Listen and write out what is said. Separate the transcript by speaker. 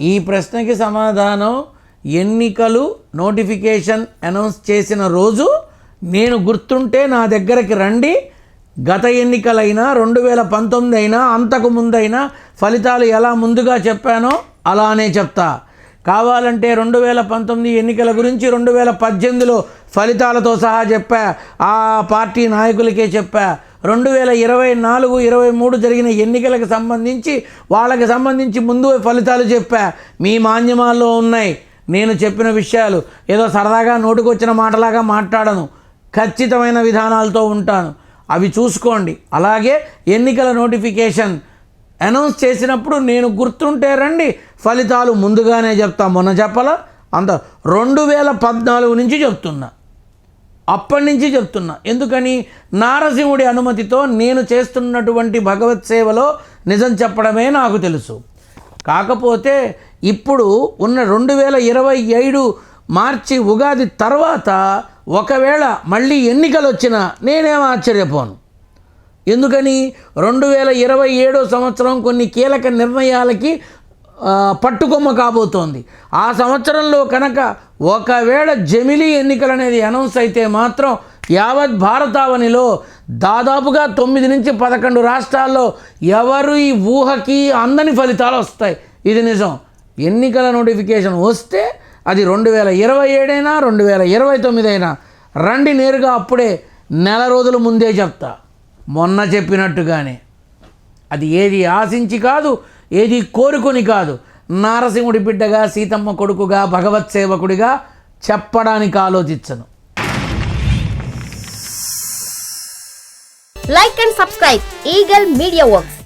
Speaker 1: ఈ ప్రశ్నకి సమాధానం ఎన్నికలు నోటిఫికేషన్ అనౌన్స్ చేసిన రోజు నేను గుర్తుంటే నా దగ్గరికి రండి. గత ఎన్నికలైనా 2019 అయినా అంతకు ముందైనా ఫలితాలు ఎలా ముందుగా చెప్పానో అలానే చెప్తా. కావాలంటే 2019 ఎన్నికల గురించి 2018లో ఫలితాలతో సహా చెప్పా, ఆ పార్టీ నాయకులకే చెప్పా. 2024, 23 జరిగిన ఎన్నికలకు సంబంధించి వాళ్ళకి సంబంధించి ముందు ఫలితాలు చెప్పా. మీ మాధ్యమాల్లో ఉన్నాయి నేను చెప్పిన విషయాలు. ఏదో సరదాగా నోటికొచ్చిన మాటలాగా మాట్లాడను, ఖచ్చితమైన విధానాలతో ఉంటాను. అవి చూసుకోండి. అలాగే ఎన్నికల నోటిఫికేషన్ అనౌన్స్ చేసినప్పుడు నేను గుర్తుంటే రండి, ఫలితాలు ముందుగానే చెప్తా. మొన్న చెప్పాలా, అంత 2014 నుంచి చెప్తున్నా, అప్పటి నుంచి చెప్తున్నా. ఎందుకని? నారసింహుడి అనుమతితో నేను చేస్తున్నటువంటి భగవత్ సేవలో నిజం చెప్పడమే నాకు తెలుసు. కాకపోతే ఇప్పుడు ఉన్న 2027 మార్చి ఉగాది తర్వాత ఒకవేళ మళ్ళీ ఎన్నికలు వచ్చినా నేనేం ఆశ్చర్యపోను. ఎందుకని? 2027 సంవత్సరం కొన్ని కీలక నిర్ణయాలకి పట్టుకొమ్మ కాబోతోంది. ఆ సంవత్సరంలో కనుక ఒకవేళ జమిలీ ఎన్నికలు అనేది అనౌన్స్ అయితే మాత్రం యావత్ భారతావనిలో దాదాపుగా 9 నుంచి 11 రాష్ట్రాల్లో ఎవరు ఈ ఊహకి అందని ఫలితాలు వస్తాయి. ఇది నిజం. ఎన్నికల నోటిఫికేషన్ వస్తే అది 2027 అయినా 2029 అయినా రండి నేరుగా, అప్పుడే నెల రోజుల ముందే చెప్తా. మొన్న చెప్పినట్టుగానే. అది ఏది ఆశించి కాదు, ఏది కోరుకొని కాదు. నారసింహుడి బిడ్డగా, సీతమ్మ కొడుకుగా, భగవత్ సేవకుడిగా చెప్పడానికి ఆలోచించను.
Speaker 2: Like and subscribe Eagle Media Works.